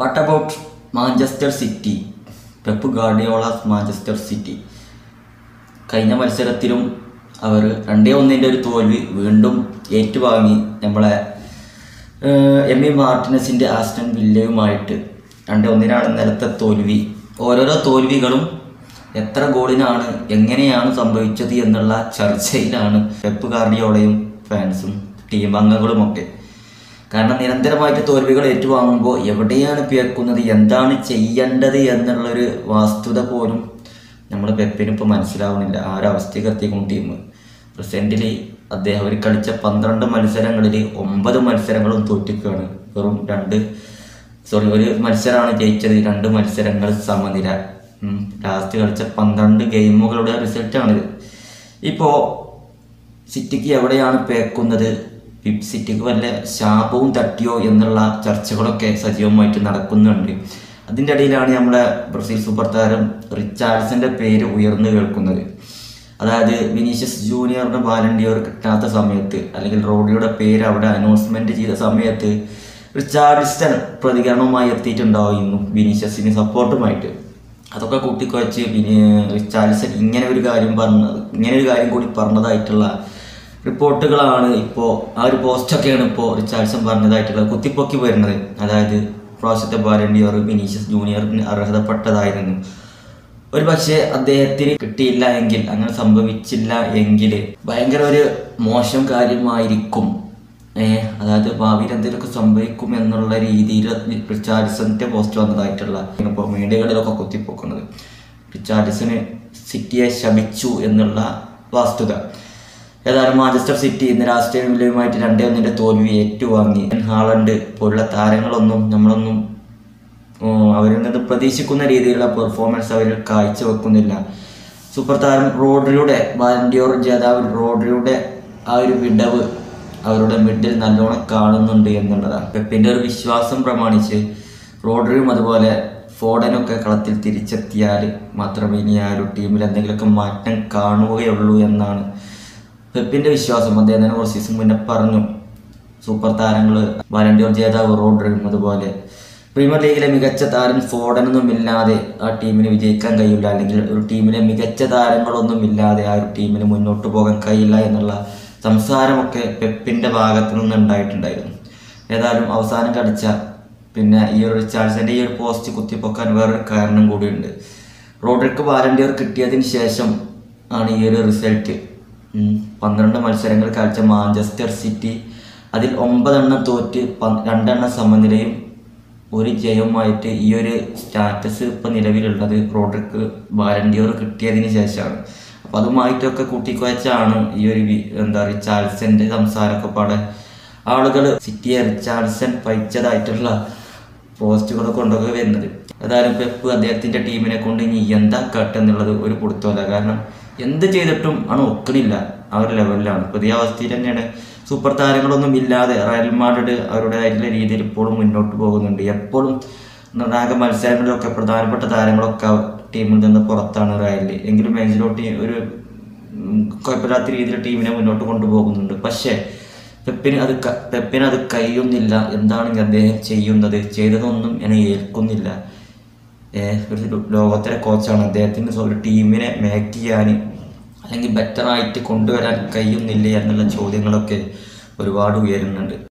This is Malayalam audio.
What about Manchester City? Pep Guardiola's Manchester City. കഴിഞ്ഞ മത്സരത്തിലും അവർ 2-1 ഒരു തോൽവി വീണ്ടും ഏറ്റുവാങ്ങി. നമ്മളെ എമി മാർട്ടിനസിൻ്റെ ആസ്റ്റൺ വില്ലയുമായിട്ട് 2-1 നിലത്തെ തോൽവി. ഓരോരോ തോൽവികളും എത്ര ഗോളിനാണ്, എങ്ങനെയാണ് സംഭവിച്ചത് എന്നുള്ള ചർച്ചയിലാണ് പെപ്പ് ഗാർഡിയോളയും ഫാൻസും ടീം അംഗങ്ങളുമൊക്കെ. കാരണം നിരന്തരമായിട്ട് തോൽവികൾ ഏറ്റുവാങ്ങുമ്പോൾ എവിടെയാണ് പിഴക്കുന്നത്, എന്താണ് ചെയ്യേണ്ടത് എന്നുള്ളൊരു വസ്തുത പോലും നമ്മൾ പെപ്പിന് ഇപ്പോൾ മനസ്സിലാവുന്നില്ല. ആ ഒരു അവസ്ഥയ്ക്ക് എത്തിക്കും ടീം. പ്രസൻറ്റിൽ അദ്ദേഹം അവർ കളിച്ച 12 മത്സരങ്ങളിൽ 9 മത്സരങ്ങളും തോറ്റിക്കുകയാണ്. വെറും ഒരു മത്സരമാണ് ജയിച്ചത്, 2 മത്സരങ്ങൾ സമനില. ലാസ്റ്റ് കളിച്ച 12 ഗെയിമുകളുടെ റിസൾട്ടാണിത്. ഇപ്പോൾ സിറ്റിക്ക് എവിടെയാണ് പേക്കുന്നത്, സിറ്റിക്ക് വല്ല ശാപവും തട്ടിയോ എന്നുള്ള ചർച്ചകളൊക്കെ സജീവമായിട്ട് നടക്കുന്നുണ്ട്. അതിൻ്റെ ഇടയിലാണ് നമ്മുടെ ബ്രസീൽ സൂപ്പർ താരം റിച്ചാർഡ്സന്റെ പേര് ഉയർന്നു കേൾക്കുന്നത്. അതായത് വിനീഷ്യസ് ജൂനിയറിന് ബാലൺ ഡി ഓർ കിട്ടാത്ത സമയത്ത്, അല്ലെങ്കിൽ റോഡിയുടെ പേര് അവിടെ അനൗൺസ്മെന്റ് ചെയ്ത സമയത്ത് റിച്ചാർഡ്സൺ പ്രതികരണവുമായി എത്തിയിട്ടുണ്ടായിരുന്നു വിനീഷ്യസിന് സപ്പോർട്ടുമായിട്ട്. അതൊക്കെ കൂട്ടിക്കുഴച്ച് റിച്ചാർഡ്സൺ ഇങ്ങനെ ഒരു കാര്യം കൂടി പറഞ്ഞതായിട്ടുള്ള റിപ്പോർട്ടുകളാണ് ഇപ്പോൾ, ആ ഒരു പോസ്റ്റൊക്കെയാണ് ഇപ്പോൾ റിച്ചാർഡ്സൺ പറഞ്ഞതായിട്ടുള്ള കുത്തിപ്പൊക്കി വരുന്നത്. അതായത് പ്രാവശ്യത്തെ ബാലൺ ഡി ഓർ വിനീഷ്യസ് ജൂനിയറിന് അർഹതപ്പെട്ടതായിരുന്നു. ഒരു പക്ഷേ അദ്ദേഹത്തിന് കിട്ടിയില്ല എങ്കിൽ, അങ്ങനെ സംഭവിച്ചില്ല എങ്കിൽ ഭയങ്കര ഒരു മോശം കാര്യമായിരിക്കും. അതായത് ഭാവിയിൽ എന്തെങ്കിലുമൊക്കെ സംഭവിക്കും എന്നുള്ള രീതിയിൽ റിച്ചാർഡ്സന്റെ പോസ്റ്റ് വന്നതായിട്ടുള്ള ഇപ്പോൾ മീഡിയകളിലൊക്കെ കുത്തിപ്പൊക്കുന്നത്. റിച്ചാർഡ്സന് സിറ്റിയെ ശപിച്ചു എന്നുള്ള വസ്തുത. ഏതായാലും മാഞ്ചസ്റ്റർ സിറ്റി ഇന്ന് ആസ്റ്റൺ വില്ലയുമായിട്ട് 2-1 തോൽവി ഏറ്റുവാങ്ങി. ഹാളണ്ട് പോലുള്ള താരങ്ങളൊന്നും നമ്മളൊന്നും അവരിൽ നിന്ന് പ്രതീക്ഷിക്കുന്ന രീതിയിലുള്ള പെർഫോമൻസ് അവർ കാഴ്ചവെക്കുന്നില്ല. സൂപ്പർ താരം റോഡ്രിയുടെ, ബാലൺ ഡി ഓർ ജേതാവ് റോഡ്രിയുടെ ആ ഒരു വിടവ് അവരുടെ മിഡിൽ നല്ലോണം കാണുന്നുണ്ട് എന്നുള്ളതാണ്. പെപ്പിൻ്റെ ഒരു വിശ്വാസം പ്രമാണിച്ച് റോഡ്രിയും അതുപോലെ ഫോഡനൊക്കെ കളത്തിൽ തിരിച്ചെത്തിയാൽ മാത്രമേ ഇനി ആ ഒരു ടീമിൽ എന്തെങ്കിലുമൊക്കെ മാറ്റം കാണുകയുള്ളൂ എന്നാണ് പെപ്പിൻ്റെ വിശ്വാസം. അദ്ദേഹം തന്നെ കുറച്ച് ദിവസം മുന്നേ പറഞ്ഞു, സൂപ്പർ താരങ്ങൾ ബാലൺ ഡി ഓർ ജേതാവ് റോഡ്രിയും അതുപോലെ പ്രീമിയർ ലീഗിലെ മികച്ച താരം ഫോഡനൊന്നും ഇല്ലാതെ ആ ടീമിന് വിജയിക്കാൻ കഴിയില്ല, അല്ലെങ്കിൽ ഒരു ടീമിലെ മികച്ച താരങ്ങളൊന്നും ഇല്ലാതെ ആ ഒരു ടീമിന് മുന്നോട്ട് പോകാൻ കഴിയില്ല എന്നുള്ള സംസാരമൊക്കെ പെപ്പിൻ്റെ ഭാഗത്തു നിന്ന് ഉണ്ടായിട്ടുണ്ടായിരുന്നു. ഏതായാലും അവസാനം കളിച്ച ഈ ഒരു റിച്ചാർഡ്സന്റെ ഈ ഒരു പോസ്റ്റ് കുത്തിപ്പൊക്കാൻ വേറൊരു കാരണം കൂടിയുണ്ട്. റോഡ്രിക്ക് ബാലൺ ഡി ഓർ കിട്ടിയതിന് ശേഷം ആണ് ഈ ഒരു റിസൾട്ട്. 12 മത്സരങ്ങൾ കളിച്ച മാഞ്ചസ്റ്റർ സിറ്റി അതിൽ 9 തോറ്റ് 2 സമനിലയും 1 ജയവുമായിട്ട് ഈ ഒരു സ്റ്റാറ്റസ് ഇപ്പം നിലവിലുള്ളത് റോഡ്രിക്ക് ബാലൺ ഡി ഓർ കിട്ടിയതിന് ശേഷമാണ്. അപ്പം അതുമായിട്ടൊക്കെ കൂട്ടിക്കുഴച്ചാണ് ഈ ഒരു റിച്ചാർഡ്സന്റെ സംസാരമൊക്കെ പാടെ ആളുകൾ സിറ്റിയെ റിച്ചാർഡ്സൺ പഴിച്ചതായിട്ടുള്ള പോസ്റ്റുകൾ കൊണ്ടൊക്കെ വരുന്നത്. ഏതായാലും പെപ്പ് അദ്ദേഹത്തിൻ്റെ ടീമിനെ കൊണ്ട് ഇനി എന്താ കട്ടെന്നുള്ളത് ഒരു കൊടുത്തല്ല. കാരണം എന്ത് ചെയ്തിട്ടും ഒക്കണില്ല, ആ ഒരു ലെവലിലാണ്. പുതിയ അവസ്ഥയിൽ തന്നെയാണ്. സൂപ്പർ താരങ്ങളൊന്നും ഇല്ലാതെ റയൽ മാഡ്രിഡ് അവരുടേതായിട്ടുള്ള രീതിയിൽ ഇപ്പോഴും മുന്നോട്ട് പോകുന്നുണ്ട്. എപ്പോഴും നിർണായക മത്സരങ്ങളിലൊക്കെ പ്രധാനപ്പെട്ട താരങ്ങളൊക്കെ ടീമിൽ നിന്ന് പുറത്താണ് റയലിൽ. എങ്കിലും ആഞ്ചലോട്ടി ഒരു കുഴപ്പമില്ലാത്ത രീതിയിൽ ടീമിനെ മുന്നോട്ട് കൊണ്ടുപോകുന്നുണ്ട്. പക്ഷേ പെപ്പിന് അത് കഴിയുന്നില്ല. എന്താണ് അദ്ദേഹം ചെയ്യുന്നത്, ചെയ്തതൊന്നും എന്നെ ഏൽക്കുന്നില്ല. ഒരു ലോകത്തിലെ കോച്ചാണ്, അദ്ദേഹത്തിന് ഒരു ടീമിനെ മേക്ക് ചെയ്യാൻ അല്ലെങ്കിൽ ബെറ്ററായിട്ട് കൊണ്ടുവരാൻ കഴിയുന്നില്ല എന്നുള്ള ചോദ്യങ്ങളൊക്കെ ഒരുപാട് ഉയരുന്നുണ്ട്.